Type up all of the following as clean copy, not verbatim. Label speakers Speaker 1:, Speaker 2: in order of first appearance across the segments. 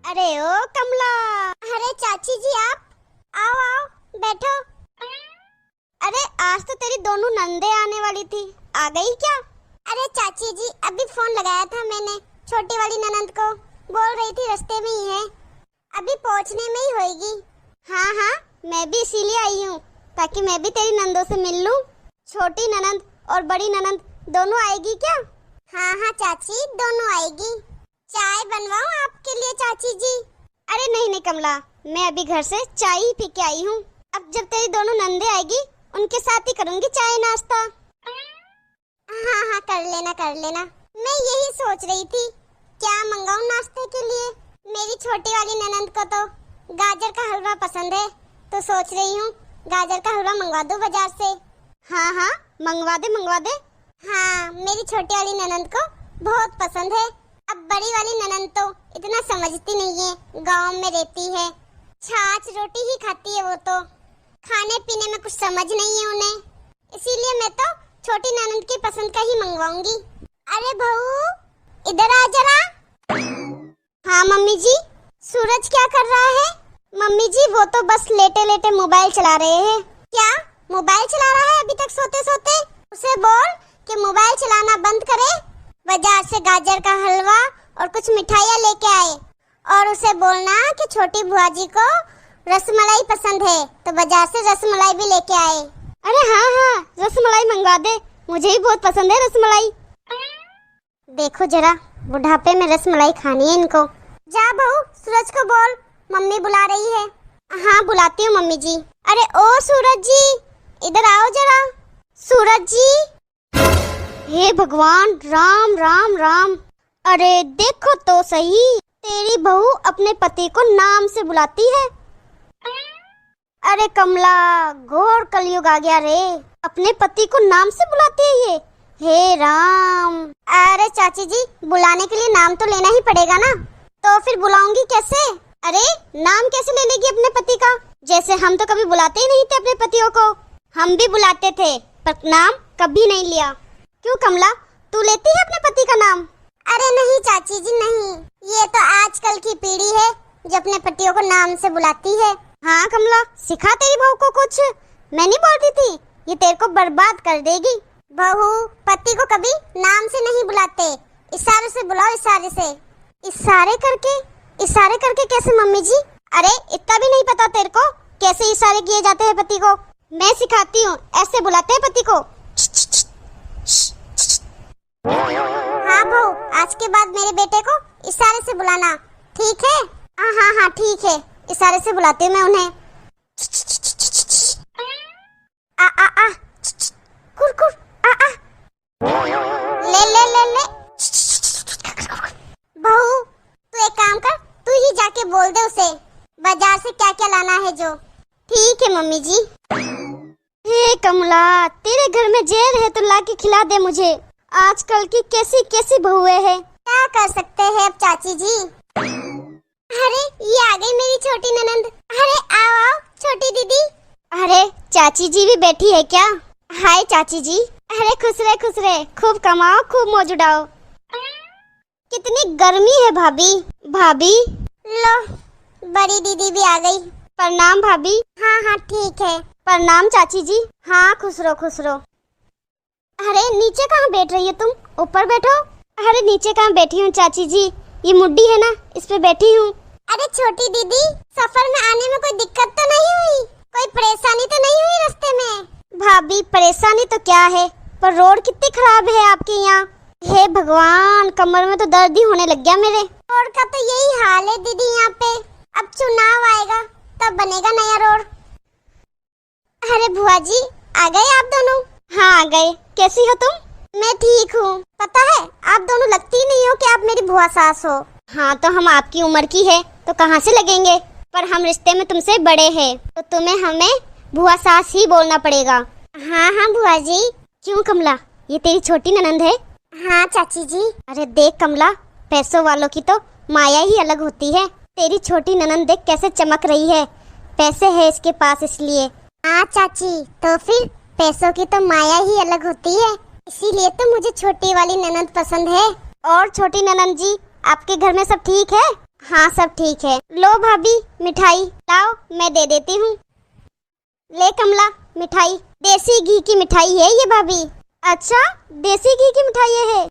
Speaker 1: अरे ओ कमला। अरे चाची जी आप आओ आओ बैठो। अरे आज तो तेरी दोनों नंदे आने वाली थी, आ गई क्या? अरे चाची जी अभी फोन लगाया था मैंने छोटी वाली ननंद को, बोल रही थी रास्ते में ही है, अभी पहुंचने में ही होगी। हाँ हाँ मैं भी इसीलिए आई हूँ ताकि मैं भी तेरी नंदों से मिल लूँ। छोटी ननंद और बड़ी ननंद दोनों आएगी क्या? हाँ हाँ चाची दोनों आएगी। चाय बनवाऊं आपके लिए चाची जी? अरे नहीं नहीं कमला, मैं अभी घर से चाय ही पी के आई हूँ। अब जब तेरी दोनों नंदे आएगी उनके साथ ही करूँगी चाय नाश्ता। हाँ हाँ कर लेना। मैं यही सोच रही थी क्या मंगाऊं नाश्ते के लिए। मेरी छोटी वाली ननंद को तो गाजर का हलवा पसंद है, तो सोच रही हूँ गाजर का हलवा मंगवा दूं बाजार से। हाँ हाँ मंगवा दे। हाँ मेरी छोटी वाली ननंद को बहुत पसंद है। अब बड़ी वाली ननंद तो इतना समझती नहीं है, गांव में रहती है, छाछ रोटी ही खाती है, वो तो खाने पीने में कुछ समझ नहीं है उन्हें, इसीलिए मैं तो छोटी ननंद की पसंद का ही मंगवाऊंगी। अरे बहू इधर आ जरा। हाँ मम्मी जी। सूरज क्या कर रहा है? मम्मी जी वो तो बस लेटे लेटे मोबाइल चला रहे हैं। क्या मोबाइल चला रहा है अभी तक सोते सोते? उसे बोल कि मोबाइल चलाना बंद करे, बाजार से गाजर का हलवा और कुछ मिठाइयाँ लेके आए, और उसे बोलना कि छोटी बुआ जी को रसमलाई पसंद है तो बाजार से रसमलाई भी लेके आए। अरे हाँ रसमलाई मंगवा दे, मुझे भी बहुत पसंद है रसमलाई। देखो जरा बुढ़ापे में रसमलाई खानी है इनको। जा बहू सूरज को बोल मम्मी बुला रही है। हाँ बुलाती हूँ मम्मी जी। अरे ओ सूरज जी इधर आओ जरा। सूरज जी। हे भगवान राम राम राम। अरे देखो तो सही, तेरी बहू अपने पति को नाम से बुलाती है। अरे कमला घोर कलयुग आ गया रे, अपने पति को नाम से बुलाती है ये। हे राम। अरे चाची जी बुलाने के लिए नाम तो लेना ही पड़ेगा ना, तो फिर बुलाऊंगी कैसे? अरे नाम कैसे ले लेगी अपने पति का? जैसे हम तो कभी बुलाते ही नहीं थे अपने पतियों को। हम भी बुलाते थे पर नाम कभी नहीं लिया। क्यों कमला तू लेती है अपने पति का नाम? अरे नहीं चाची जी नहीं, ये तो आजकल की पीढ़ी है जो अपने पतियों को नाम से बुलाती है। हाँ कमला सिखा तेरी बहू को कुछ। मैं नहीं बोलती थी ये तेरे को बर्बाद कर देगी। बहू पति को कभी नाम से नहीं बुलाते, इशारे से बुलाओ, इशारे से। इशारे करके कैसे मम्मी जी? अरे इतना भी नहीं पता तेरे को कैसे इशारे किए जाते हैं पति को? मैं सिखाती हूँ, ऐसे बुलाते हैं पति को। हाँ बहू आज के बाद मेरे बेटे को इशारे से बुलाना, ठीक है? हाँ ठीक है, इशारे से बुलाती हूँ मैं उन्हें। आ कुर आ ले। बहू तू एक काम कर, तू ही जाके बोल दे उसे बाजार से क्या क्या लाना है जो। ठीक है मम्मी जी। हे कमला तेरे घर में जहर है तो ला के खिला दे मुझे। आजकल की कैसी कैसी बहुएं हैं, क्या कर सकते हैं अब चाची जी। अरे ये आ गई मेरी छोटी ननंद। अरे आओ छोटी दीदी। अरे चाची जी भी बैठी है क्या? हाय चाची जी। अरे खुश रहे, खूब कमाओ खूब मौज उड़ाओ। कितनी गर्मी है भाभी। लो बड़ी दीदी भी आ गई। प्रणाम भाभी। हाँ ठीक है। प्रणाम चाची जी। हाँ खुश रहो। अरे नीचे कहाँ बैठ रही है तुम? ऊपर बैठो। अरे नीचे कहाँ बैठी हूँ चाची जी, ये मुड्डी है ना इस पे बैठी हूँ। अरे छोटी दीदी सफर में आने में कोई दिक्कत तो नहीं हुई? कोई परेशानी तो नहीं हुई रास्ते में? भाभी परेशानी तो क्या है, पर रोड कितनी खराब है आपके यहाँ। हे भगवान कमर में तो दर्द ही होने लग गया मेरे। रोड का तो यही हाल है दीदी यहाँ पे, अब चुनाव आएगा तब बनेगा नया रोड। अरे बुआ जी आ गए आप दोनों? हाँ आ गए। कैसी हो तुम? मैं ठीक हूँ। पता है आप दोनों लगती नहीं हो कि आप मेरी बुआ सास हो। हाँ तो हम आपकी उम्र की है तो कहाँ से लगेंगे, पर हम रिश्ते में तुमसे बड़े हैं तो तुम्हें हमें बुआ सास ही बोलना पड़ेगा। हाँ बुआ जी। क्यों कमला ये तेरी छोटी ननंद है? हाँ चाची जी। अरे देख कमला पैसों वालों की तो माया ही अलग होती है। तेरी छोटी ननंद देख कैसे चमक रही है, पैसे है इसके पास इसलिए। हाँ चाची तो फिर पैसों की तो माया ही अलग होती है, इसीलिए तो मुझे छोटी वाली ननंद पसंद है। और छोटी ननंद जी आपके घर में सब ठीक है? हाँ सब ठीक है। लो भाभी मिठाई लाओ, मैं दे देती हूँ। ले कमला मिठाई, देसी घी की मिठाई है ये भाभी। अच्छा देसी घी की मिठाई है।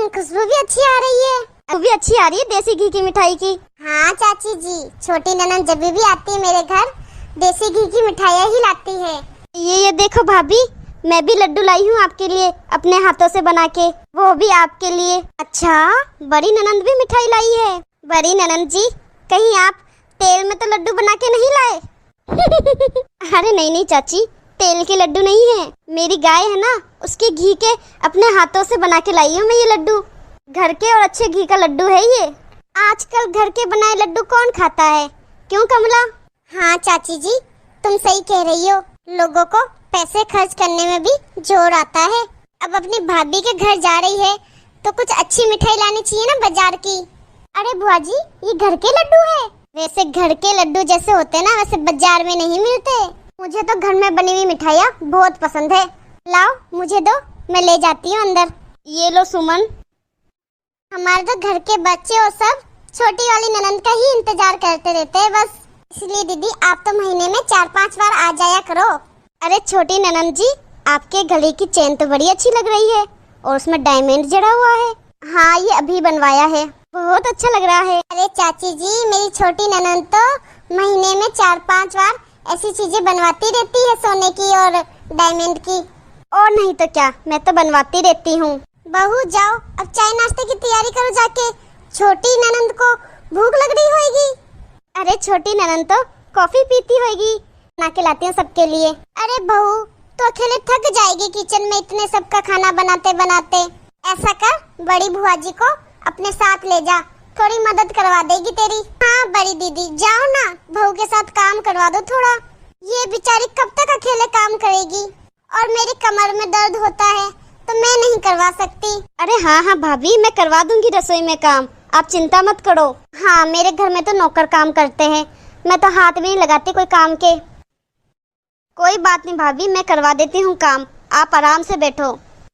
Speaker 1: खुशबू भी अच्छी आ रही है। खुशबू भी अच्छी आ रही है देसी घी की मिठाई की। हाँ चाची जी, छोटी ननद जब भी आती है मेरे घर देसी घी की मिठाइयाँ ही लाती है। ये देखो भाभी, मैं भी लड्डू लाई हूँ आपके लिए अपने हाथों से बना के, वो भी आपके लिए। अच्छा बड़ी ननद भी मिठाई लाई है। बड़ी ननद जी कहीं आप तेल में तो लड्डू बना के नहीं लाए? अरे नहीं नहीं चाची, तेल के लड्डू नहीं है, मेरी गाय है ना उसके घी के अपने हाथों से बना के लाई हूँ मैं ये लड्डू। घर के और अच्छे घी का लड्डू है ये। आजकल घर के बनाए लड्डू कौन खाता है, क्यों कमला? हाँ चाची जी तुम सही कह रही हो, लोगों को पैसे खर्च करने में भी जोर आता है। अब अपनी भाभी के घर जा रही है तो कुछ अच्छी मिठाई लानी चाहिए ना बाजार की। अरे बुआ जी ये घर के लड्डू है। वैसे घर के लड्डू जैसे होते ना वैसे बाजार में नहीं मिलते। मुझे तो घर में बनी हुई मिठाइयाँ बहुत पसंद है। लाओ मुझे दो, मैं ले जाती हूँ अंदर। ये लो सुमन। हमारे तो घर के बच्चे और सब छोटी वाली ननद का ही इंतजार करते रहते हैं बस। इसलिए दीदी आप तो महीने में 4-5 बार आ जाया करो। अरे छोटी ननद जी आपके गले की चेन तो बड़ी अच्छी लग रही है और उसमें डायमंड जड़ा हुआ है। हाँ ये अभी बनवाया है, बहुत अच्छा लग रहा है। अरे चाची जी मेरी छोटी ननद तो महीने में 4-5 बार ऐसी चीजें बनवाती रहती है सोने की और डायमंड की। और नहीं तो क्या, मैं तो बनवाती रहती हूँ। बहू जाओ अब चाय नाश्ते की तैयारी करो जाके, छोटी ननद को भूख लग रही होगी। अरे छोटी ननद तो कॉफी पीती होगी, बना के लाती हूँ सबके लिए। अरे बहू तो अकेले थक जाएगी किचन में इतने सबका खाना बनाते बनाते। ऐसा कर बड़ी बुआ जी को अपने साथ ले जा, थोड़ी मदद करवा देगी तेरी। हाँ बड़ी दीदी जाओ ना, बहू के साथ काम करवा दो थोड़ा। ये बेचारी कब तक अकेले काम करेगी, और मेरी कमर में दर्द होता है तो मैं नहीं करवा सकती। अरे हाँ हाँ भाभी मैं करवा दूंगी रसोई में काम, आप चिंता मत करो। हाँ मेरे घर में तो नौकर काम करते हैं, मैं तो हाथ भी नहीं लगाती कोई काम के। कोई बात नहीं भाभी मैं करवा देती हूँ काम, आप आराम से बैठो।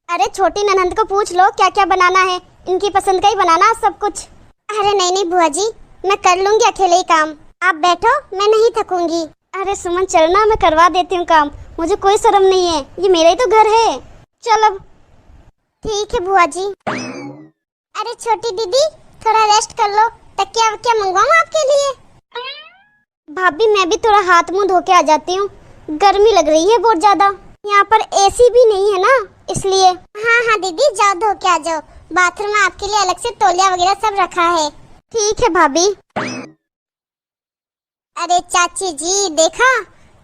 Speaker 1: अरे छोटी ननद को पूछ लो क्या क्या बनाना है, इनकी पसंद का ही बनाना सब कुछ। अरे नहीं नहीं बुआ जी मैं कर लूंगी अकेले ही काम, आप बैठो मैं नहीं थकूंगी। अरे सुमन चलना, मैं करवा देती हूँ काम, मुझे कोई शर्म नहीं है, ये मेरा ही तो घर है। चल अब। ठीक है बुआ जी। अरे छोटी दीदी थोड़ा रेस्ट कर लो, तकिया वकिया मंगवाऊं आपके लिए? भाभी मैं भी थोड़ा हाथ मुंह धो के आ जाती हूँ, गर्मी लग रही है बहुत ज्यादा। यहाँ पर एसी भी नहीं है ना इसलिए। हाँ हाँ दीदी जाओ धो के आ जाओ, बाथरूम में आपके लिए अलग से तौलिया वगैरह सब रखा है। ठीक है भाभी। अरे चाची जी देखा,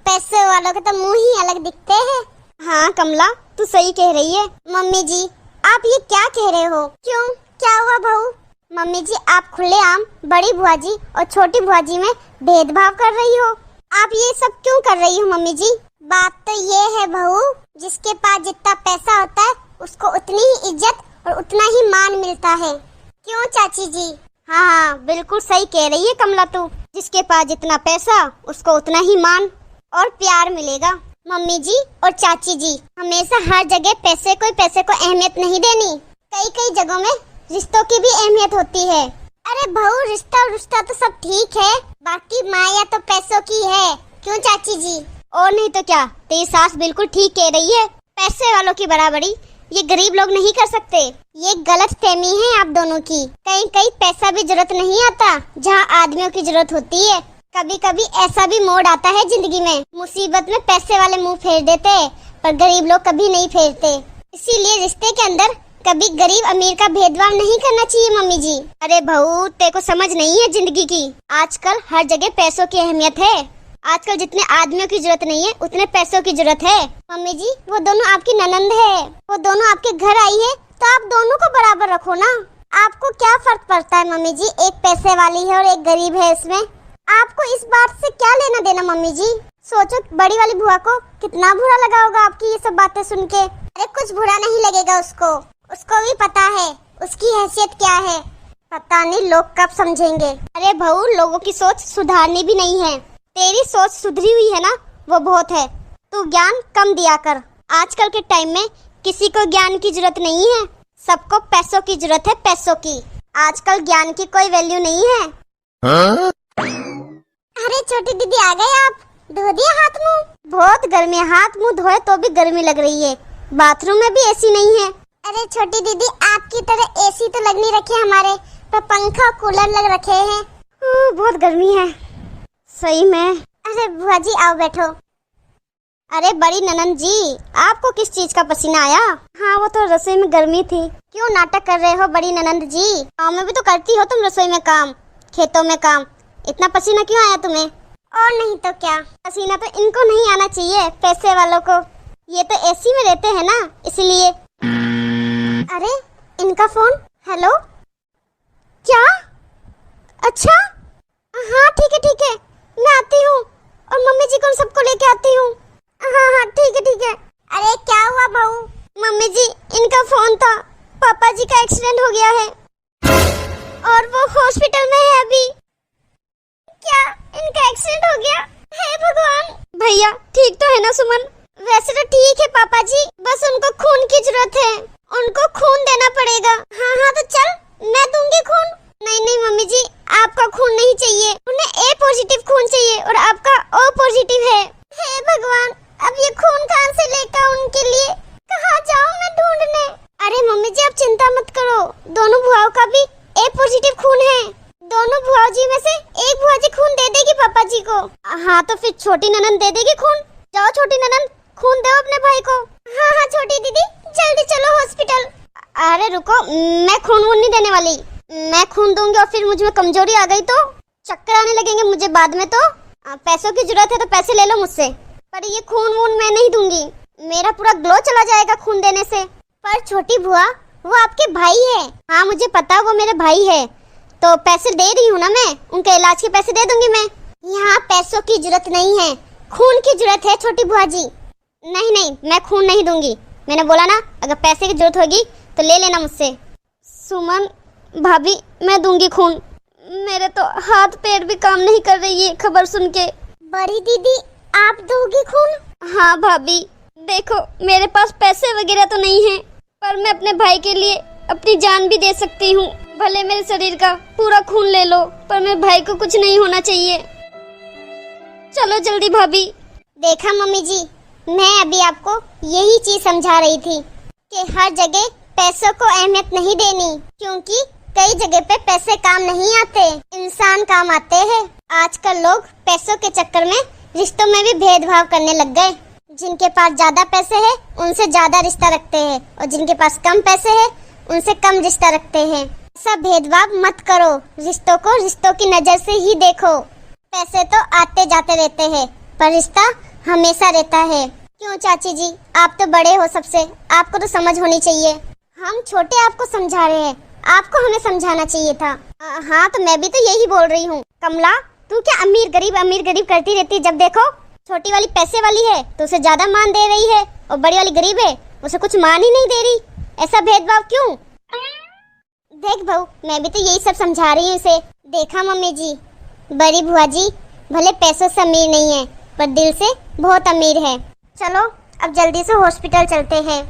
Speaker 1: पैसे वालों के तो मुंह ही अलग दिखते हैं। हाँ कमला तू सही कह रही है। मम्मी जी आप ये क्या कह रहे हो? क्यों क्या हुआ बहू? मम्मी जी आप खुलेआम बड़ी बुआ जी और छोटी बुआ जी में भेदभाव कर रही हो, आप ये सब क्यों कर रही हो मम्मी जी? बात तो ये है बहू, जिसके पास जितना पैसा होता है उसको उतनी ही इज्जत और उतना ही मान मिलता है। क्यों चाची जी? हाँ बिल्कुल सही कह रही है कमला तू, जिसके पास जितना पैसा उसको उतना ही मान और प्यार मिलेगा। मम्मी जी और चाची जी हमेशा हर जगह पैसे को अहमियत नहीं देनी, कई कई जगहों में रिश्तों की भी अहमियत होती है। अरे बहू रिश्ता तो सब ठीक है, बाकी माया तो पैसों की है। क्यों चाची जी? और नहीं तो क्या, तेरी सास बिल्कुल ठीक कह रही है, पैसे वालों की बराबरी ये गरीब लोग नहीं कर सकते। ये गलत फहमी है आप दोनों की। कहीं कहीं पैसा भी जरूरत नहीं आता जहाँ आदमियों की जरूरत होती है। कभी कभी ऐसा भी मोड़ आता है जिंदगी में, मुसीबत में पैसे वाले मुंह फेर देते हैं पर गरीब लोग कभी नहीं फेरते। इसीलिए रिश्ते के अंदर कभी गरीब अमीर का भेदभाव नहीं करना चाहिए मम्मी जी। अरे बहू तेरे को समझ नहीं है जिंदगी की, आजकल हर जगह पैसों की अहमियत है। आजकल जितने आदमियों की जरूरत नहीं है उतने पैसों की जरूरत है। मम्मी जी वो दोनों आपकी ननंद है, वो दोनों आपके घर आई है तो आप दोनों को बराबर रखो ना। आपको क्या फर्क पड़ता है मम्मी जी, एक पैसे वाली है और एक गरीब है, इसमें आपको इस बात से क्या लेना देना मम्मी जी? सोचो बड़ी वाली बुआ को कितना बुरा लगा होगा आपकी ये सब बातें सुन के। अरे कुछ बुरा नहीं लगेगा उसको, उसको भी पता है उसकी हैसियत क्या है, पता नहीं लोग कब समझेंगे। अरे बहू लोगों की सोच सुधारनी भी नहीं है, तेरी सोच सुधरी हुई है ना वो बहुत है। तू ज्ञान कम दिया कर, आजकल के टाइम में किसी को ज्ञान की जरूरत नहीं है, सबको पैसों की जरूरत है, पैसों की। आजकल ज्ञान की कोई वैल्यू नहीं है। अरे छोटी दीदी आ गए आप? धो दिया हाथ मुंह? बहुत गर्मी है, हाथ मुंह धोए तो भी गर्मी लग रही है। बाथरूम में भी एसी नहीं है। अरे छोटी दीदी आपकी तरह एसी तो लग नहीं रखे हमारे, पर पंखा कूलर लग रखे हैं। बहुत गर्मी है सही में। अरे बुआ जी आओ बैठो। अरे बड़ी ननंद जी, आपको किस चीज का पसीना आया? हाँ वो तो रसोई में गर्मी थी। क्यों नाटक कर रहे हो बड़ी ननंद जी? गाँव में भी तो करती हो तुम रसोई में काम, खेतों में काम, इतना पसीना क्यों आया तुम्हें? और नहीं तो क्या, पसीना तो इनको नहीं आना चाहिए, पैसे वालों को। ये तो एसी में रहते हैं ना, इसलिए। अरे इनका फोन। हेलो, क्या? अच्छा हाँ ठीक है, मैं आती हूँ और मम्मी जी को सबको लेके आती हूँ। हाँ ठीक है। अरे क्या हुआ बहू? मम्मी जी इनका फोन था, पापा जी का एक्सीडेंट हो गया है और वो हॉस्पिटल में है अभी। क्या इनका एक्सीडेंट हो गया? हे भगवान। भैया ठीक तो है ना सुमन? वैसे तो ठीक है पापा जी, बस उनको खून की जरूरत है, उनको खून देना पड़ेगा। हाँ तो चल मैं दूंगी खून। नहीं मम्मी जी आपका खून नहीं चाहिए, उन्हें ए पॉजिटिव खून चाहिए और आपका ओ पॉजिटिव है। हे भगवान, अब ये खून कहाँ से लेकर उनके लिए? कहाँ जाऊँ मैं ढूंढने? अरे मम्मी जी आप चिंता मत करो, दोनों बुआओं का भी ए पॉजिटिव खून है। दोनों बुआ जी में से एक बुआ जी खून दे देगी पापा जी को। हाँ तो फिर छोटी ननंद दे देगी खून। जाओ छोटी ननंद खून दो अपने भाई को। हाँ छोटी दीदी जल्दी चलो हॉस्पिटल। अरे रुको, मैं खून वून नहीं देने वाली। मैं खून दूंगी और फिर मुझ में कमजोरी आ गई तो चक्कर आने लगेंगे मुझे बाद में। तो पैसों की जरूरत है तो पैसे ले लो मुझसे, पर ये खून वून मैं नहीं दूंगी, मेरा पूरा ग्लो चला जाएगा खून देने से। पर छोटी बुआ वो आपके भाई है। हाँ मुझे पता वो मेरे भाई है, तो पैसे दे रही हूँ ना मैं, उनके इलाज के पैसे दे दूंगी मैं। यहाँ पैसों की जरूरत नहीं है, खून की जरूरत है छोटी बुआ जी। नहीं मैं खून नहीं दूंगी, मैंने बोला ना अगर पैसे की जरूरत होगी तो ले लेना मुझसे। सुमन भाभी मैं दूंगी खून, मेरे तो हाथ पैर भी काम नहीं कर रही है खबर सुन के। बड़ी दीदी आप दोगी खून? हाँ भाभी देखो मेरे पास पैसे वगैरह तो नहीं है, पर मैं अपने भाई के लिए अपनी जान भी दे सकती हूँ। भले मेरे शरीर का पूरा खून ले लो, पर मेरे भाई को कुछ नहीं होना चाहिए। चलो जल्दी भाभी। देखा मम्मी जी, मैं अभी आपको यही चीज समझा रही थी कि हर जगह पैसों को अहमियत नहीं देनी, क्योंकि कई जगह पे पैसे काम नहीं आते, इंसान काम आते हैं। आजकल लोग पैसों के चक्कर में रिश्तों में भी भेदभाव करने लग गए। जिनके पास ज्यादा पैसे है उनसे ज्यादा रिश्ता रखते हैं और जिनके पास कम पैसे है उनसे कम रिश्ता रखते हैं। ऐसा भेदभाव मत करो, रिश्तों को रिश्तों की नजर से ही देखो। पैसे तो आते जाते रहते हैं, पर रिश्ता हमेशा रहता है। क्यों चाची जी, आप तो बड़े हो सबसे, आपको तो समझ होनी चाहिए। हम छोटे आपको समझा रहे हैं, आपको हमें समझाना चाहिए था। हाँ तो मैं भी तो यही बोल रही हूँ। कमला तू क्या अमीर गरीब करती रहती है? जब देखो छोटी वाली पैसे वाली है तो उसे ज्यादा मान दे रही है और बड़ी वाली गरीब है उसे कुछ मान ही नहीं दे रही। ऐसा भेदभाव क्यों? देख बहू मैं भी तो यही सब समझा रही हूँ इसे। देखा मम्मी जी, बड़ी बुआ जी भले पैसों से अमीर नहीं है पर दिल से बहुत अमीर है। चलो अब जल्दी से हॉस्पिटल चलते हैं।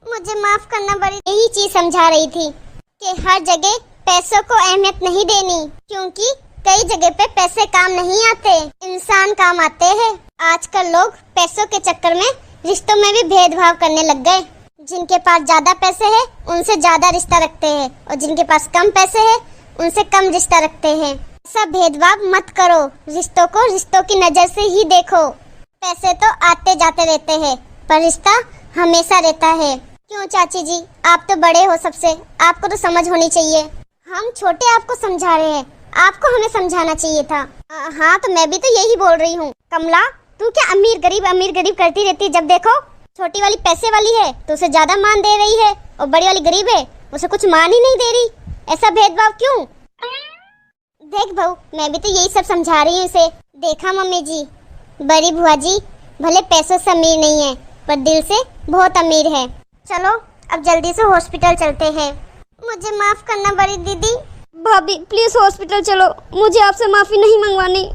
Speaker 1: मुझे माफ करना बड़ी, यही चीज समझा रही थी कि हर जगह पैसों को अहमियत नहीं देनी, क्योंकि कई जगह पे पैसे काम नहीं आते, इंसान काम आते हैं। आजकल लोग पैसों के चक्कर में रिश्तों में भी भेदभाव करने लग गए। जिनके पास ज्यादा पैसे है उनसे ज्यादा रिश्ता रखते हैं और जिनके पास कम पैसे है उनसे कम रिश्ता रखते हैं। ऐसा भेदभाव मत करो, रिश्तों को रिश्तों की नजर से ही देखो। पैसे तो आते जाते रहते हैं पर रिश्ता हमेशा रहता है। क्यों चाची जी, आप तो बड़े हो सबसे, आपको तो समझ होनी चाहिए। हम छोटे आपको समझा रहे हैं, आपको हमें समझाना चाहिए था। हाँ तो मैं भी तो यही बोल रही हूँ। कमला तू क्या अमीर गरीब करती रहती है? जब देखो छोटी वाली पैसे वाली है तो उसे ज्यादा मान दे रही है और बड़ी वाली गरीब है उसे कुछ मान ही नहीं दे रही। ऐसा भेदभाव क्यों? देख बहू मैं भी तो यही सब समझा रही हूँ इसे। देखा मम्मी जी, बड़ी बुआ जी भले पैसों से अमीर नहीं है पर दिल से बहुत अमीर है। चलो अब जल्दी से हॉस्पिटल चलते हैं। मुझे माफ करना बड़ी दीदी। भाभी प्लीज हॉस्पिटल चलो, मुझे आपसे माफी नहीं मंगवानी।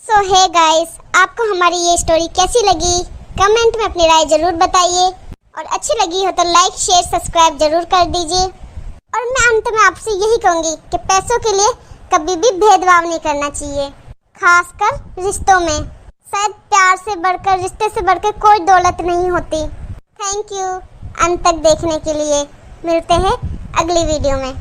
Speaker 1: सो हे गाइस, आपको हमारी ये स्टोरी कैसी लगी कमेंट में अपनी राय जरूर बताइए और अच्छी लगी हो तो लाइक शेयर सब्सक्राइब जरूर कर दीजिए और मैं अंत में आपसे यही कहूंगी कि पैसों के लिए कभी भी भेदभाव नहीं करना चाहिए, खासकर रिश्तों में। शायद प्यार से बढ़कर, रिश्ते से बढ़कर कोई दौलत नहीं होती। थैंक यू अंत तक देखने के लिए। मिलते हैं अगली वीडियो में।